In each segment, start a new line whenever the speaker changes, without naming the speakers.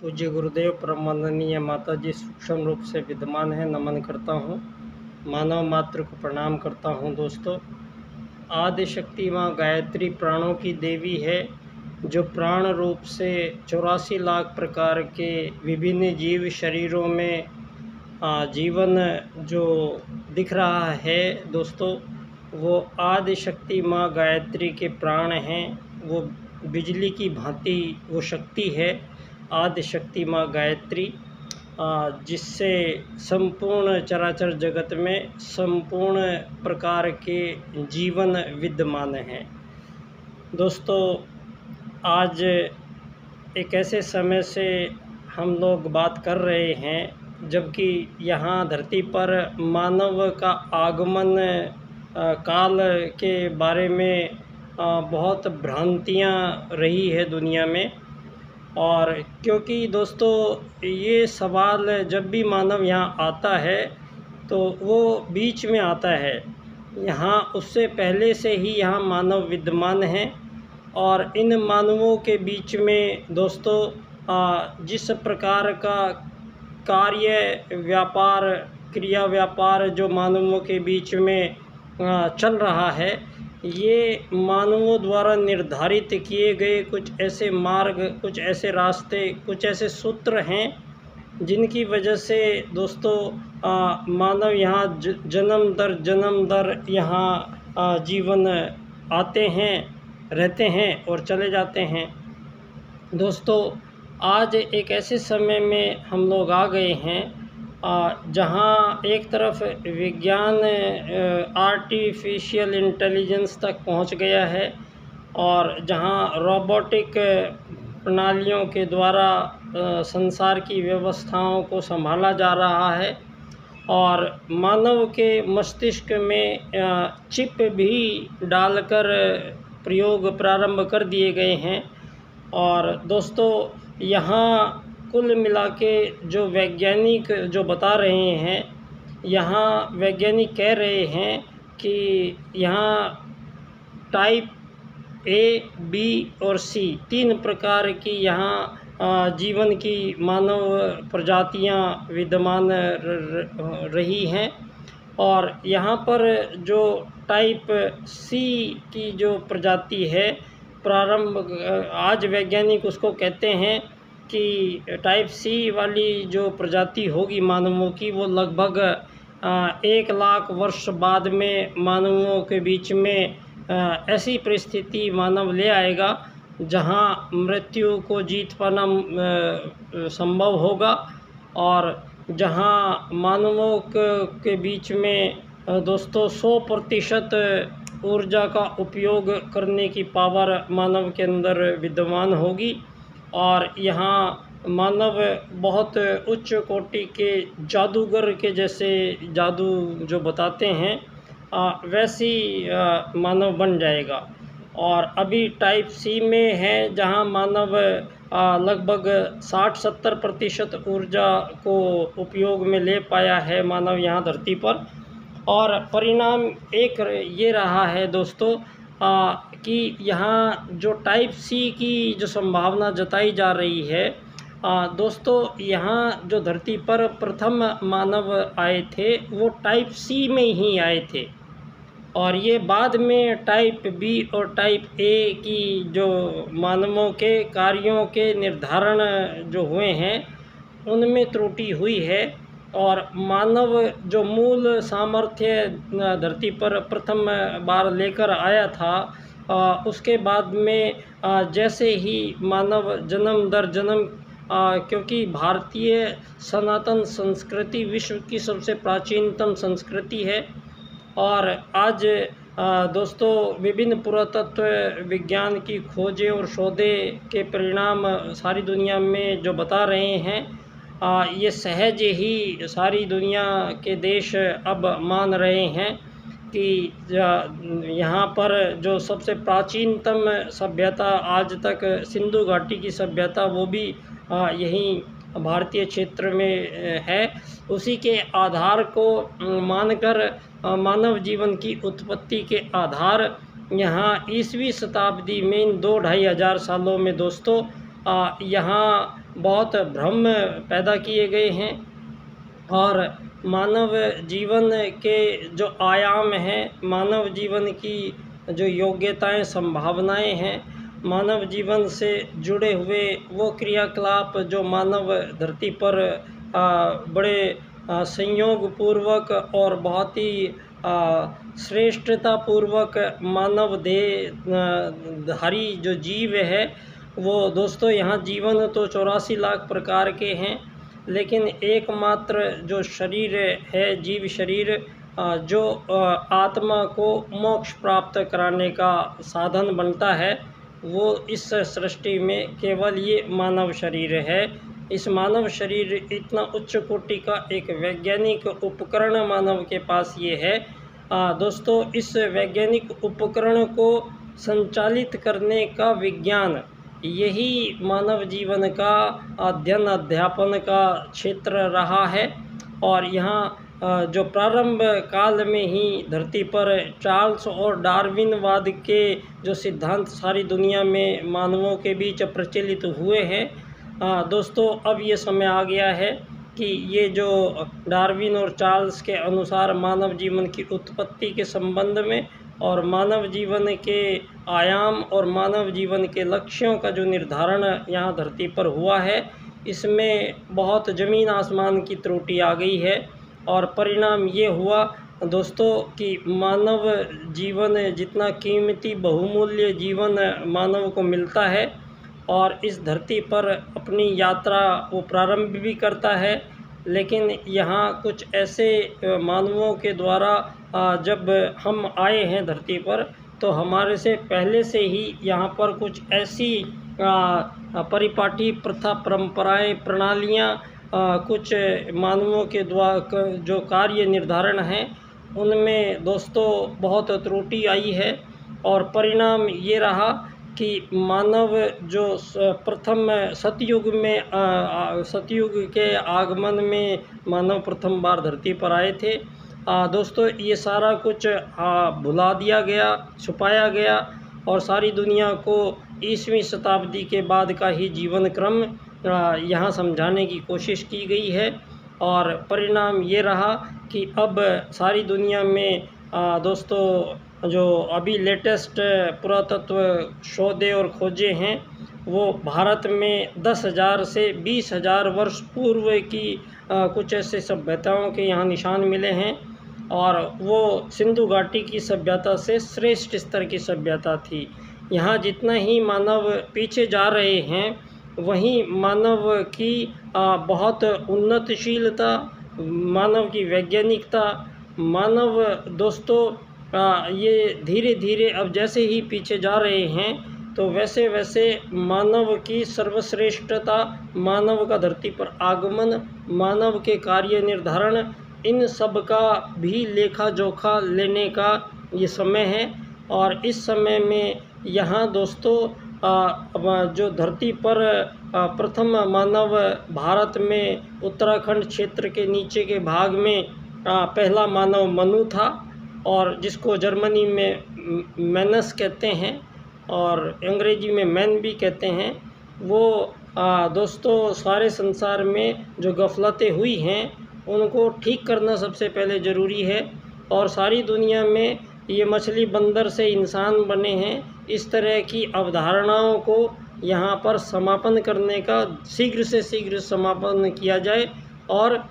पूज्य गुरुदेव परम वंदनीय माता जी सूक्ष्म रूप से विद्यमान है, नमन करता हूँ। मानव मात्र को प्रणाम करता हूँ। दोस्तों, आदि शक्ति माँ गायत्री प्राणों की देवी है, जो प्राण रूप से 84 लाख प्रकार के विभिन्न जीव शरीरों में जीवन जो दिख रहा है दोस्तों, वो आदि शक्ति माँ गायत्री के प्राण हैं। वो बिजली की भांति वो शक्ति है, आदि शक्ति माँ गायत्री, जिससे संपूर्ण चराचर जगत में संपूर्ण प्रकार के जीवन विद्यमान हैं। दोस्तों, आज एक ऐसे समय से हम लोग बात कर रहे हैं जबकि यहाँ धरती पर मानव का आगमन काल के बारे में बहुत भ्रांतियाँ रही है दुनिया में। और क्योंकि दोस्तों, ये सवाल जब भी मानव यहाँ आता है तो वो बीच में आता है। यहाँ उससे पहले से ही यहाँ मानव विद्यमान हैं और इन मानवों के बीच में दोस्तों जिस प्रकार का कार्य व्यापार क्रिया व्यापार जो मानवों के बीच में चल रहा है, ये मानवों द्वारा निर्धारित किए गए कुछ ऐसे मार्ग, कुछ ऐसे रास्ते, कुछ ऐसे सूत्र हैं जिनकी वजह से दोस्तों मानव यहाँ जन्म दर यहाँ जीवन आते हैं, रहते हैं और चले जाते हैं। दोस्तों, आज एक ऐसे समय में हम लोग आ गए हैं जहाँ एक तरफ विज्ञान आर्टिफिशियल इंटेलिजेंस तक पहुँच गया है और जहाँ रोबोटिक प्रणालियों के द्वारा संसार की व्यवस्थाओं को संभाला जा रहा है और मानव के मस्तिष्क में चिप भी डालकर प्रयोग प्रारंभ कर दिए गए हैं। और दोस्तों, यहाँ कुल मिला के जो वैज्ञानिक जो बता रहे हैं, यहाँ वैज्ञानिक कह रहे हैं कि यहाँ टाइप ए, बी और सी 3 प्रकार की यहाँ जीवन की मानव प्रजातियाँ विद्यमान रही हैं। और यहाँ पर जो टाइप सी की जो प्रजाति है आज वैज्ञानिक उसको कहते हैं कि टाइप सी वाली जो प्रजाति होगी मानवों की, वो लगभग 1 लाख वर्ष बाद में मानवों के बीच में ऐसी परिस्थिति मानव ले आएगा जहां मृत्यु को जीत पाना संभव होगा और जहां मानवों के बीच में दोस्तों 100% ऊर्जा का उपयोग करने की पावर मानव के अंदर विद्यमान होगी। और यहाँ मानव बहुत उच्च कोटि के जादूगर के जैसे जादू जो बताते हैं वैसी मानव बन जाएगा। और अभी टाइप सी में है जहाँ मानव लगभग 60-70% ऊर्जा को उपयोग में ले पाया है मानव यहाँ धरती पर। और परिणाम एक ये रहा है दोस्तों कि यहाँ जो टाइप सी की जो संभावना जताई जा रही है दोस्तों, यहाँ जो धरती पर प्रथम मानव आए थे वो टाइप सी में ही आए थे और ये बाद में टाइप बी और टाइप ए की जो मानवों के कार्यों के निर्धारण जो हुए हैं उनमें त्रुटि हुई है। और मानव जो मूल सामर्थ्य धरती पर प्रथम बार लेकर आया था उसके बाद में जैसे ही मानव जन्म दर जन्म क्योंकि भारतीय सनातन संस्कृति विश्व की सबसे प्राचीनतम संस्कृति है और आज दोस्तों विभिन्न पुरातत्व विज्ञान की खोजें और शोधें के परिणाम सारी दुनिया में जो बता रहे हैं ये सहज ही सारी दुनिया के देश अब मान रहे हैं कि यहाँ पर जो सबसे प्राचीनतम सभ्यता आज तक सिंधु घाटी की सभ्यता वो भी यहीं भारतीय क्षेत्र में है। उसी के आधार को मानकर मानव जीवन की उत्पत्ति के आधार यहाँ 20वीं शताब्दी में इन 2-2.5 हज़ार सालों में दोस्तों यहाँ बहुत भ्रम पैदा किए गए हैं और मानव जीवन के जो आयाम हैं, मानव जीवन की जो योग्यताएं, संभावनाएं हैं, मानव जीवन से जुड़े हुए वो क्रियाकलाप जो मानव धरती पर बड़े संयोग पूर्वक और बहुत ही श्रेष्ठता पूर्वक मानव देह धारी जो जीव है, वो दोस्तों यहाँ जीवन तो 84 लाख प्रकार के हैं, लेकिन एकमात्र जो शरीर है, जीव शरीर, जो आत्मा को मोक्ष प्राप्त कराने का साधन बनता है, वो इस सृष्टि में केवल ये मानव शरीर है। इस मानव शरीर इतना उच्च कोटि का एक वैज्ञानिक उपकरण मानव के पास ये है। दोस्तों, इस वैज्ञानिक उपकरण को संचालित करने का विज्ञान, यही मानव जीवन का अध्ययन अध्यापन का क्षेत्र रहा है। और यहाँ जो प्रारंभ काल में ही धरती पर चार्ल्स और डार्विनवाद के जो सिद्धांत सारी दुनिया में मानवों के बीच प्रचलित हुए हैं, दोस्तों अब ये समय आ गया है कि ये जो डार्विन और चार्ल्स के अनुसार मानव जीवन की उत्पत्ति के संबंध में और मानव जीवन के आयाम और मानव जीवन के लक्ष्यों का जो निर्धारण यहाँ धरती पर हुआ है, इसमें बहुत ज़मीन आसमान की त्रुटि आ गई है। और परिणाम ये हुआ दोस्तों कि मानव जीवन जितना कीमती बहुमूल्य जीवन मानव को मिलता है और इस धरती पर अपनी यात्रा वो प्रारंभ भी करता है, लेकिन यहाँ कुछ ऐसे मानवों के द्वारा जब हम आए हैं धरती पर, तो हमारे से पहले से ही यहाँ पर कुछ ऐसी परिपाटी प्रथा, परंपराएं, प्रणालियाँ, कुछ मानवों के द्वारा जो कार्य निर्धारण हैं, उनमें दोस्तों बहुत त्रुटि आई है। और परिणाम ये रहा कि मानव जो प्रथम सतयुग में सतयुग के आगमन में मानव प्रथम बार धरती पर आए थे, दोस्तों ये सारा कुछ भुला दिया गया, छुपाया गया और सारी दुनिया को 20वीं शताब्दी के बाद का ही जीवन क्रम यहाँ समझाने की कोशिश की गई है। और परिणाम ये रहा कि अब सारी दुनिया में दोस्तों जो अभी लेटेस्ट पुरातत्व शोधे और खोजे हैं, वो भारत में 10,000 से 20,000 वर्ष पूर्व की कुछ ऐसे सभ्यताओं के यहाँ निशान मिले हैं और वो सिंधु घाटी की सभ्यता से श्रेष्ठ स्तर की सभ्यता थी। यहाँ जितना ही मानव पीछे जा रहे हैं, वहीं मानव की बहुत उन्नतशीलता, मानव की वैज्ञानिकता, मानव दोस्तों ये धीरे धीरे अब जैसे ही पीछे जा रहे हैं, तो वैसे वैसे मानव की सर्वश्रेष्ठता, मानव का धरती पर आगमन, मानव के कार्य निर्धारण, इन सब का भी लेखा जोखा लेने का ये समय है। और इस समय में यहाँ दोस्तों जो धरती पर प्रथम मानव भारत में उत्तराखंड क्षेत्र के नीचे के भाग में पहला मानव मनु था, और जिसको जर्मनी में मैनस कहते हैं और अंग्रेजी में मैन भी कहते हैं। वो दोस्तों सारे संसार में जो गफलतें हुई हैं, उनको ठीक करना सबसे पहले ज़रूरी है। और सारी दुनिया में ये मछली बंदर से इंसान बने हैं, इस तरह की अवधारणाओं को यहाँ पर समापन करने का शीघ्र से शीघ्र समापन किया जाए और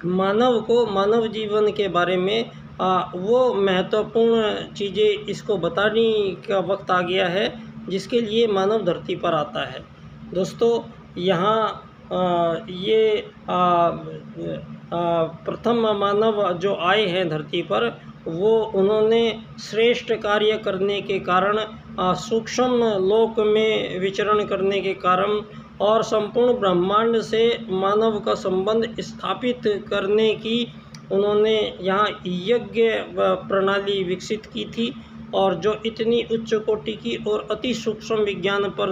मानव को मानव जीवन के बारे में वो महत्वपूर्ण चीज़ें इसको बताने का वक्त आ गया है जिसके लिए मानव धरती पर आता है। दोस्तों यहाँ ये प्रथम मानव जो आए हैं धरती पर, वो उन्होंने श्रेष्ठ कार्य करने के कारण, सूक्ष्म लोक में विचरण करने के कारण और संपूर्ण ब्रह्मांड से मानव का संबंध स्थापित करने की उन्होंने यहाँ यज्ञ प्रणाली विकसित की थी, और जो इतनी उच्च कोटि की और अति सूक्ष्म विज्ञान पर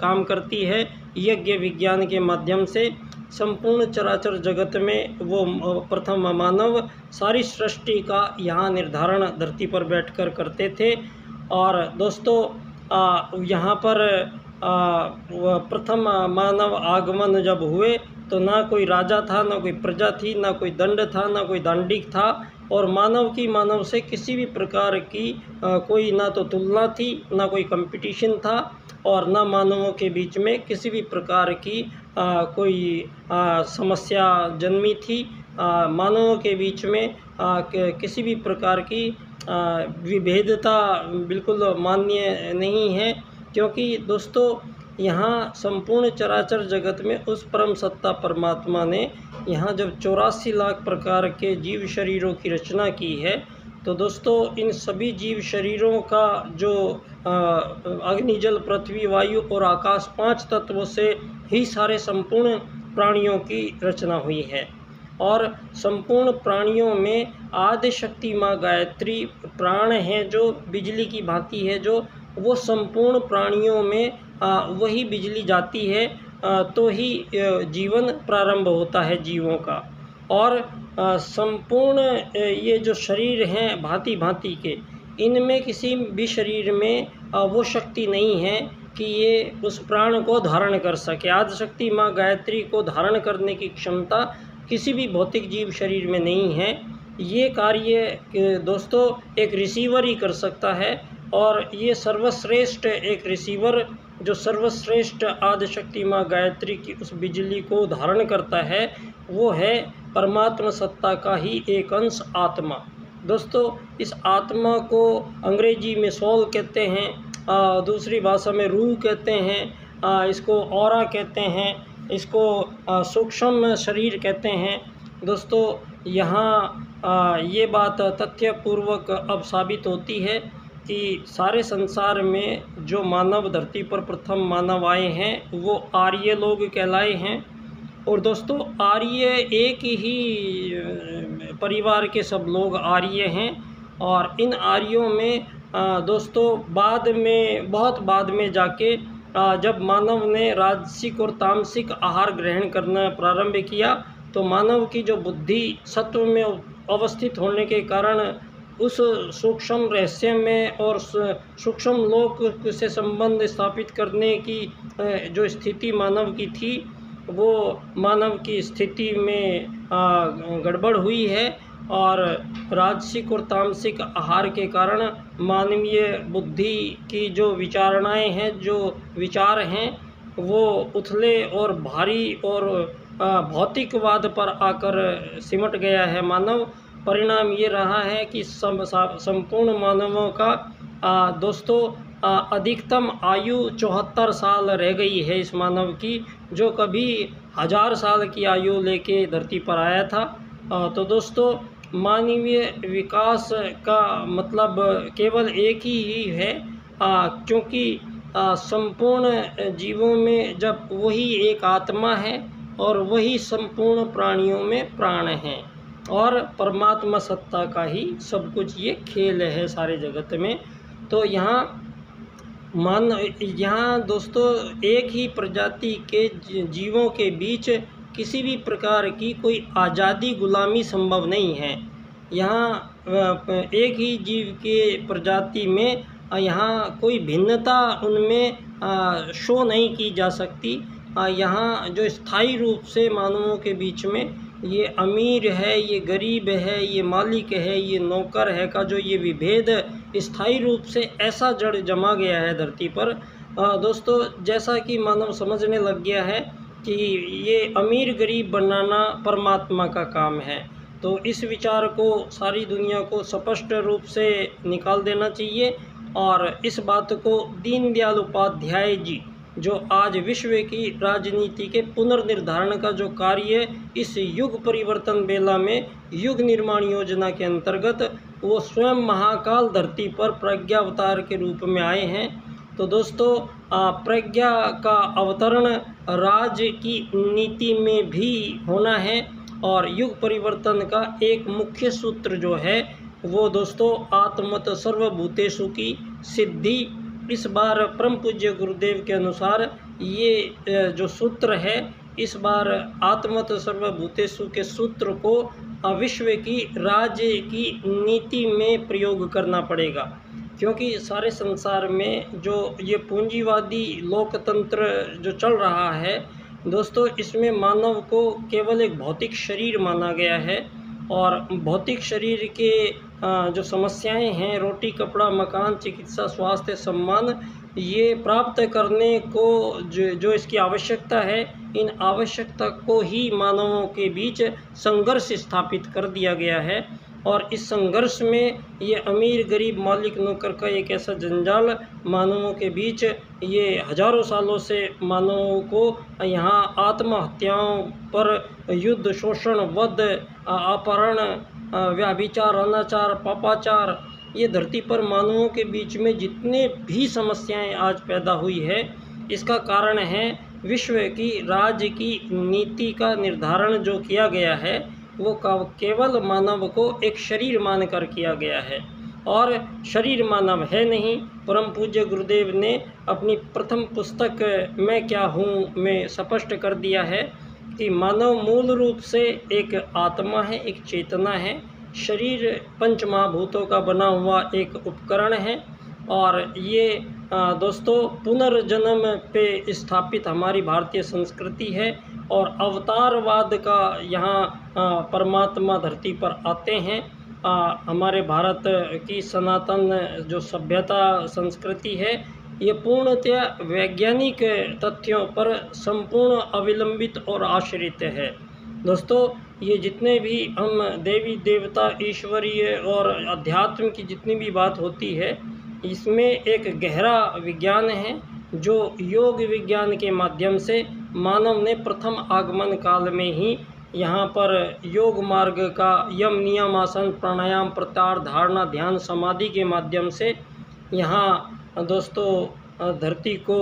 काम करती है। यज्ञ विज्ञान के माध्यम से संपूर्ण चराचर जगत में वो प्रथम मानव सारी सृष्टि का यहाँ निर्धारण धरती पर बैठकर करते थे। और दोस्तों यहाँ पर प्रथम मानव आगमन जब हुए तो ना कोई राजा था, ना कोई प्रजा थी, ना कोई दंड था, ना कोई दांडिक था, और मानव की मानव से किसी भी प्रकार की कोई ना तो तुलना थी, ना कोई कंपटीशन था, और ना मानवों के बीच में किसी भी प्रकार की कोई समस्या जन्मी थी। मानवों के बीच में किसी भी प्रकार की विभेदता बिल्कुल मान्य नहीं है, क्योंकि दोस्तों यहाँ संपूर्ण चराचर जगत में उस परम सत्ता परमात्मा ने यहाँ जब 84 लाख प्रकार के जीव शरीरों की रचना की है, तो दोस्तों इन सभी जीव शरीरों का जो अग्नि जल पृथ्वी वायु और आकाश 5 तत्वों से ही सारे संपूर्ण प्राणियों की रचना हुई है। और संपूर्ण प्राणियों में आदि शक्ति माँ गायत्री प्राण है, जो बिजली की भांति है, जो वो संपूर्ण प्राणियों में वही बिजली जाती है तो ही जीवन प्रारंभ होता है जीवों का। और संपूर्ण ये जो शरीर हैं भांति भांति के, इनमें किसी भी शरीर में वो शक्ति नहीं है कि ये उस प्राण को धारण कर सके। आदि शक्ति माँ गायत्री को धारण करने की क्षमता किसी भी भौतिक जीव शरीर में नहीं है। ये कार्य दोस्तों एक रिसीवर ही कर सकता है, और ये सर्वश्रेष्ठ एक रिसीवर जो सर्वश्रेष्ठ आदिशक्ति माँ गायत्री की उस बिजली को धारण करता है, वो है परमात्मा सत्ता का ही एक अंश आत्मा। दोस्तों इस आत्मा को अंग्रेजी में सोल कहते हैं, दूसरी भाषा में रूह कहते हैं, इसको ऑरा कहते हैं, इसको सूक्ष्म शरीर कहते हैं। दोस्तों यहाँ ये बात तथ्यपूर्वक अब साबित होती है कि सारे संसार में जो मानव धरती पर प्रथम मानव आए हैं वो आर्य लोग कहलाए हैं। और दोस्तों आर्य एक ही परिवार के सब लोग आर्य हैं, और इन आर्यों में दोस्तों बहुत बाद में जाके जब मानव ने राजसिक और तामसिक आहार ग्रहण करना प्रारंभ किया, तो मानव की जो बुद्धि सत्व में अवस्थित होने के कारण उस सूक्ष्म रहस्य में और सूक्ष्म लोक से संबंध स्थापित करने की जो स्थिति मानव की थी, वो मानव की स्थिति में गड़बड़ हुई है, और राजसिक और तामसिक आहार के कारण मानवीय बुद्धि की जो विचारणाएं हैं, जो विचार हैं, वो उथले और भारी और भौतिकवाद पर आकर सिमट गया है मानव। परिणाम ये रहा है कि संपूर्ण मानवों का दोस्तों अधिकतम आयु 74 साल रह गई है इस मानव की, जो कभी 1000 साल की आयु लेके धरती पर आया था। तो दोस्तों मानवीय विकास का मतलब केवल एक ही है, क्योंकि संपूर्ण जीवों में जब वही एक आत्मा है और वही संपूर्ण प्राणियों में प्राण हैं, और परमात्मा सत्ता का ही सब कुछ ये खेल है सारे जगत में। तो यहाँ दोस्तों एक ही प्रजाति के जीवों के बीच किसी भी प्रकार की कोई आज़ादी गुलामी संभव नहीं है। यहाँ एक ही जीव के प्रजाति में यहाँ कोई भिन्नता उनमें शो नहीं की जा सकती। यहाँ जो स्थायी रूप से मानवों के बीच में ये अमीर है, ये गरीब है, ये मालिक है, ये नौकर है का जो ये विभेद स्थायी रूप से ऐसा जड़ जमा गया है धरती पर, दोस्तों जैसा कि मानव समझने लग गया है कि ये अमीर गरीब बनाना परमात्मा का काम है। तो इस विचार को सारी दुनिया को स्पष्ट रूप से निकाल देना चाहिए, और इस बात को दीनदयाल उपाध्याय जी जो आज विश्व की राजनीति के पुनर्निर्धारण का जो कार्य इस युग परिवर्तन बेला में युग निर्माण योजना के अंतर्गत वो स्वयं महाकाल धरती पर प्रज्ञावतार के रूप में आए हैं। तो दोस्तों प्रज्ञा का अवतरण राज की नीति में भी होना है, और युग परिवर्तन का एक मुख्य सूत्र जो है वो दोस्तों आत्मत सर्वभूतेषु की सिद्धि। इस बार परम पूज्य गुरुदेव के अनुसार ये जो सूत्र है, इस बार आत्मत सर्वभूतेषु के सूत्र को विश्व की राज्य की नीति में प्रयोग करना पड़ेगा। क्योंकि सारे संसार में जो ये पूंजीवादी लोकतंत्र जो चल रहा है दोस्तों, इसमें मानव को केवल एक भौतिक शरीर माना गया है और भौतिक शरीर के जो समस्याएं हैं, रोटी कपड़ा मकान चिकित्सा स्वास्थ्य सम्मान, ये प्राप्त करने को जो इसकी आवश्यकता है, इन आवश्यकता को ही मानवों के बीच संघर्ष स्थापित कर दिया गया है। और इस संघर्ष में ये अमीर गरीब मालिक नौकर का एक ऐसा जंजाल मानवों के बीच, ये हजारों सालों से मानवों को यहाँ आत्महत्याओं पर, युद्ध शोषण वध अपहरण व्यभिचार अनाचार पापाचार, ये धरती पर मानवों के बीच में जितने भी समस्याएं आज पैदा हुई है, इसका कारण है विश्व की राज्य की नीति का निर्धारण जो किया गया है वो केवल मानव को एक शरीर मानकर किया गया है और शरीर मानव है नहीं। परम पूज्य गुरुदेव ने अपनी प्रथम पुस्तक मैं क्या हूँ में स्पष्ट कर दिया है कि मानव मूल रूप से एक आत्मा है, एक चेतना है। शरीर पंच महाभूतों का बना हुआ एक उपकरण है और ये दोस्तों पुनर्जन्म पे स्थापित हमारी भारतीय संस्कृति है और अवतारवाद का यहाँ परमात्मा धरती पर आते हैं। हमारे भारत की सनातन जो सभ्यता संस्कृति है, ये पूर्णतया वैज्ञानिक तथ्यों पर संपूर्ण अविलंबित और आश्रित है। दोस्तों, ये जितने भी हम देवी देवता ईश्वरीय और अध्यात्म की जितनी भी बात होती है, इसमें एक गहरा विज्ञान है जो योग विज्ञान के माध्यम से मानव ने प्रथम आगमन काल में ही यहाँ पर योग मार्ग का यम नियम आसन प्राणायाम प्रत्याहार धारणा ध्यान समाधि के माध्यम से यहाँ दोस्तों धरती को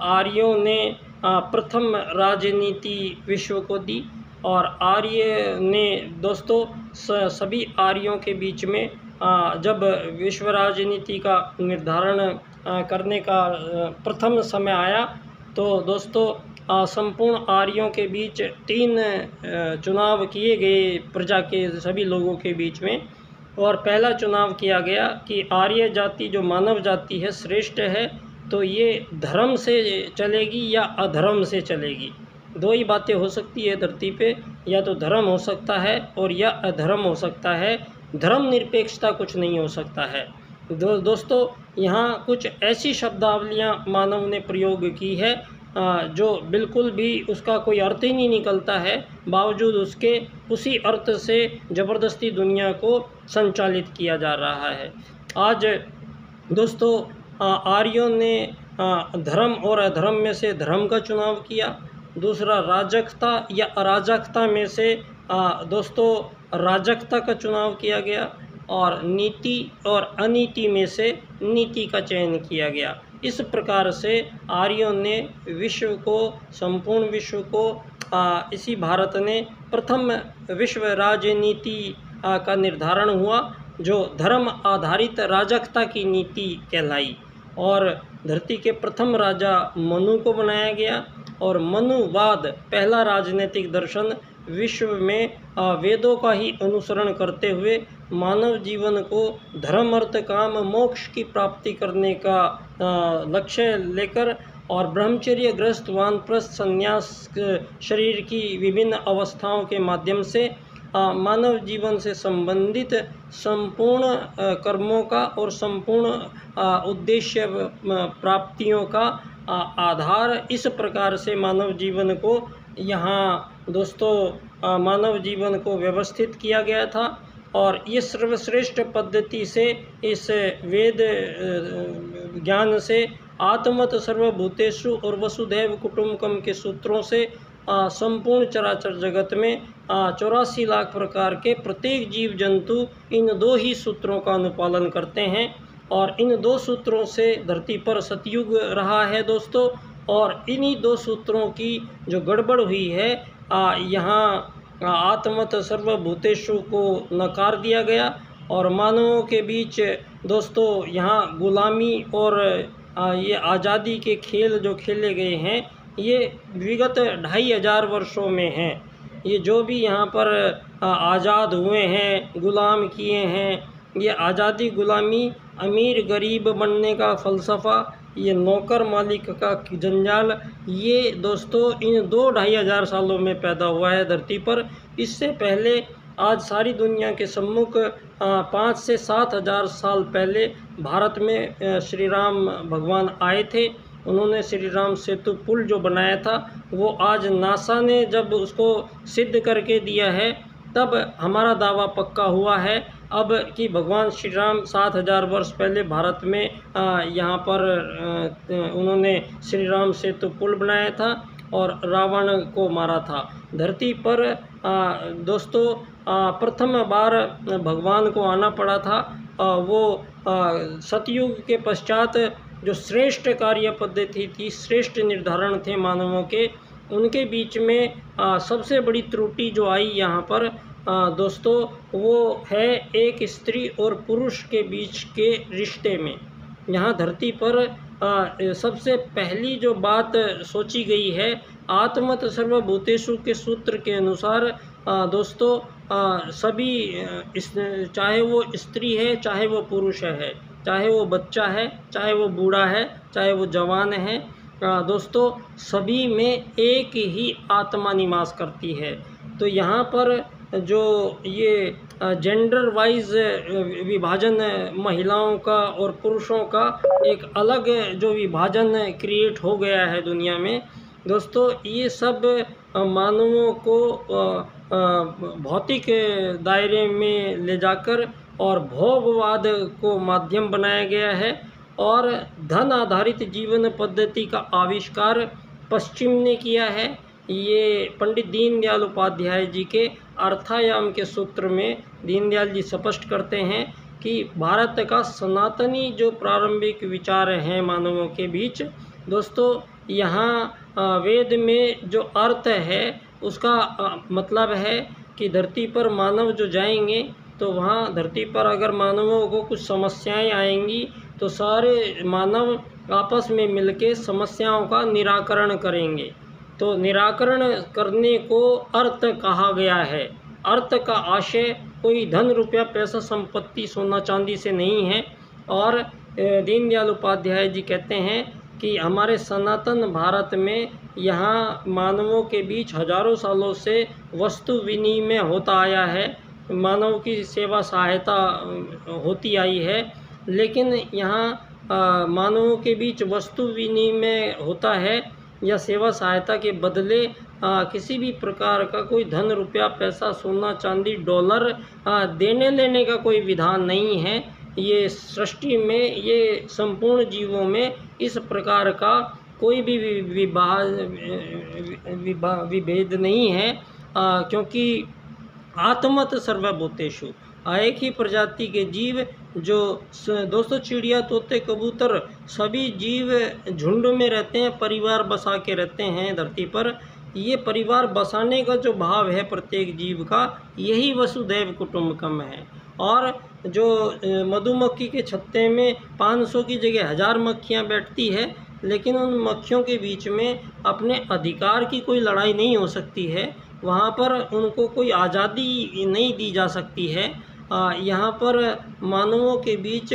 आर्यों ने प्रथम राजनीति विश्व को दी और आर्य ने दोस्तों सभी आर्यों के बीच में जब विश्व राजनीति का निर्धारण करने का प्रथम समय आया तो दोस्तों संपूर्ण आर्यों के बीच 3 चुनाव किए गए प्रजा के सभी लोगों के बीच में। और पहला चुनाव किया गया कि आर्य जाति जो मानव जाति है श्रेष्ठ है तो ये धर्म से चलेगी या अधर्म से चलेगी। 2 ही बातें हो सकती है धरती पे, या तो धर्म हो सकता है और या अधर्म हो सकता है। धर्म निरपेक्षता कुछ नहीं हो सकता है। दोस्तों यहाँ कुछ ऐसी शब्दावलियाँ मानव ने प्रयोग की है जो बिल्कुल भी उसका कोई अर्थ ही नहीं निकलता है, बावजूद उसके उसी अर्थ से ज़बरदस्ती दुनिया को संचालित किया जा रहा है। आज दोस्तों आर्यों ने धर्म और अधर्म में से धर्म का चुनाव किया। दूसरा राजकता या अराजकता में से दोस्तों राजकता का चुनाव किया गया और नीति और अनीति में से नीति का चयन किया गया। इस प्रकार से आर्यों ने विश्व को, संपूर्ण विश्व को इसी भारत ने प्रथम विश्व राजनीति का निर्धारण हुआ जो धर्म आधारित राजकता की नीति कहलाई और धरती के प्रथम राजा मनु को बनाया गया। और मनुवाद पहला राजनीतिक दर्शन विश्व में वेदों का ही अनुसरण करते हुए मानव जीवन को धर्म अर्थ काम मोक्ष की प्राप्ति करने का लक्ष्य लेकर और ब्रह्मचर्य ग्रस्त वानप्रस्थ संन्यास शरीर की विभिन्न अवस्थाओं के माध्यम से मानव जीवन से संबंधित संपूर्ण कर्मों का और संपूर्ण उद्देश्य प्राप्तियों का आधार इस प्रकार से मानव जीवन को यहाँ दोस्तों मानव जीवन को व्यवस्थित किया गया था। और ये सर्वश्रेष्ठ पद्धति से इस वेद ज्ञान से आत्मत सर्वभूतेषु और वसुधैव कुटुम्बकम के सूत्रों से संपूर्ण चराचर जगत में 84 लाख प्रकार के प्रत्येक जीव जंतु इन 2 ही सूत्रों का अनुपालन करते हैं। और इन 2 सूत्रों से धरती पर सतयुग रहा है दोस्तों। और इन्हीं 2 सूत्रों की जो गड़बड़ हुई है यहाँ आत्मत सर्वभूतेषु को नकार दिया गया और मानवों के बीच दोस्तों यहाँ गुलामी और ये आज़ादी के खेल जो खेले गए हैं ये विगत 2500 वर्षों में हैं। ये जो भी यहाँ पर आज़ाद हुए हैं, गुलाम किए हैं ये आज़ादी गुलामी, अमीर गरीब बनने का फ़लसफ़ा, ये नौकर मालिक का जंजाल, ये दोस्तों इन 2-2.5 हज़ार सालों में पैदा हुआ है धरती पर। इससे पहले आज सारी दुनिया के सम्मुख 5 से 7 हज़ार साल पहले भारत में श्री राम भगवान आए थे। उन्होंने श्री राम सेतु पुल जो बनाया था, वो आज नासा ने जब उसको सिद्ध करके दिया है, तब हमारा दावा पक्का हुआ है अब कि भगवान श्री राम 7 हज़ार वर्ष पहले भारत में यहाँ पर उन्होंने श्री राम सेतु पुल बनाया था और रावण को मारा था। धरती पर दोस्तों प्रथम बार भगवान को आना पड़ा था। वो सतयुग के पश्चात जो श्रेष्ठ कार्य पद्धति थी, श्रेष्ठ निर्धारण थे मानवों के, उनके बीच में सबसे बड़ी त्रुटि जो आई यहाँ पर दोस्तों, वो है एक स्त्री और पुरुष के बीच के रिश्ते में। यहाँ धरती पर सबसे पहली जो बात सोची गई है, आत्मत सर्वभूतेषु के सूत्र के अनुसार दोस्तों सभी चाहे वो स्त्री है, चाहे वो पुरुष है, चाहे वो बच्चा है, चाहे वो बूढ़ा है, चाहे वो जवान है, दोस्तों सभी में एक ही आत्मा निवास करती है। तो यहाँ पर जो ये जेंडर वाइज विभाजन महिलाओं का और पुरुषों का एक अलग जो विभाजन क्रिएट हो गया है दुनिया में दोस्तों, ये सब मानवों को भौतिक दायरे में ले जाकर और भोगवाद को माध्यम बनाया गया है और धन आधारित जीवन पद्धति का आविष्कार पश्चिम ने किया है। ये पंडित दीनदयाल उपाध्याय जी के अर्थायाम के सूत्र में दीनदयाल जी स्पष्ट करते हैं कि भारत का सनातनी जो प्रारंभिक विचार हैं मानवों के बीच दोस्तों, यहाँ वेद में जो अर्थ है उसका मतलब है कि धरती पर मानव जो जाएंगे तो वहाँ धरती पर अगर मानवों को कुछ समस्याएं आएंगी तो सारे मानव आपस में मिलके समस्याओं का निराकरण करेंगे। तो निराकरण करने को अर्थ कहा गया है। अर्थ का आशय कोई धन रुपया पैसा संपत्ति सोना चांदी से नहीं है। और दीनदयाल उपाध्याय जी कहते हैं कि हमारे सनातन भारत में यहाँ मानवों के बीच हजारों सालों से वस्तु विनिमय होता आया है, मानव की सेवा सहायता होती आई है, लेकिन यहाँ मानवों के बीच वस्तु विनिमय होता है या सेवा सहायता के बदले किसी भी प्रकार का कोई धन रुपया पैसा सोना चांदी डॉलर देने लेने का कोई विधान नहीं है। ये सृष्टि में ये संपूर्ण जीवों में इस प्रकार का कोई भी विभेद नहीं है, क्योंकि आत्मत सर्वभूतेषु एक ही प्रजाति के जीव जो दोस्तों चिड़िया तोते कबूतर सभी जीव झुंड में रहते हैं, परिवार बसा के रहते हैं धरती पर। ये परिवार बसाने का जो भाव है प्रत्येक जीव का, यही वसुधैव कुटुंबकम है। और जो मधुमक्खी के छत्ते में 500 की जगह 1000 मक्खियाँ बैठती है, लेकिन उन मक्खियों के बीच में अपने अधिकार की कोई लड़ाई नहीं हो सकती है, वहाँ पर उनको कोई आज़ादी नहीं दी जा सकती है। यहाँ पर मानवों के बीच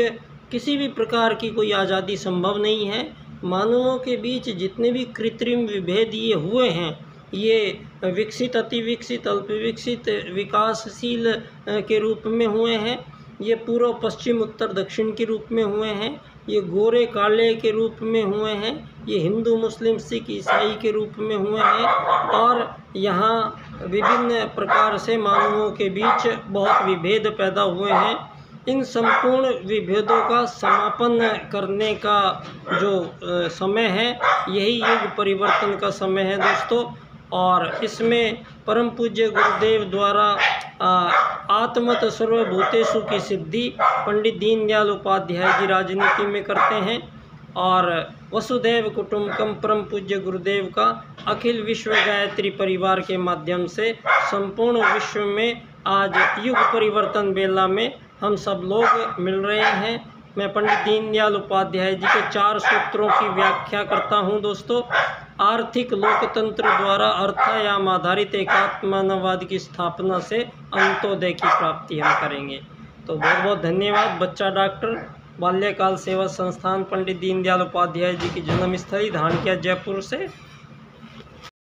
किसी भी प्रकार की कोई आज़ादी संभव नहीं है। मानवों के बीच जितने भी कृत्रिम विभेद ये हुए हैं, ये विकसित अति विकसित अल्प विकसित विकासशील के रूप में हुए हैं, ये पूर्व पश्चिम उत्तर दक्षिण के रूप में हुए हैं, ये गोरे काले के रूप में हुए हैं, ये हिंदू मुस्लिम सिख ईसाई के रूप में हुए हैं। और यहाँ विभिन्न प्रकार से मानवों के बीच बहुत विभेद पैदा हुए हैं। इन संपूर्ण विभेदों का समापन करने का जो समय है, यही युग परिवर्तन का समय है दोस्तों। और इसमें परम पूज्य गुरुदेव द्वारा आत्मत सर्वभूतेषु की सिद्धि पंडित दीनदयाल उपाध्याय जी राजनीति में करते हैं। और वसुधैव कुटुंबकम परम पूज्य गुरुदेव का अखिल विश्व गायत्री परिवार के माध्यम से संपूर्ण विश्व में आज युग परिवर्तन बेला में हम सब लोग मिल रहे हैं। मैं पंडित दीनदयाल उपाध्याय जी के 4 सूत्रों की व्याख्या करता हूं दोस्तों। आर्थिक लोकतंत्र द्वारा अर्थायाम आधारित एकात्मवाद की स्थापना से अंत्योदय की प्राप्ति हम करेंगे। तो बहुत बहुत धन्यवाद। बच्चा डॉक्टर, बाल्यकाल सेवा संस्थान, पंडित दीनदयाल उपाध्याय जी की जन्मस्थली धानक्या, जयपुर से।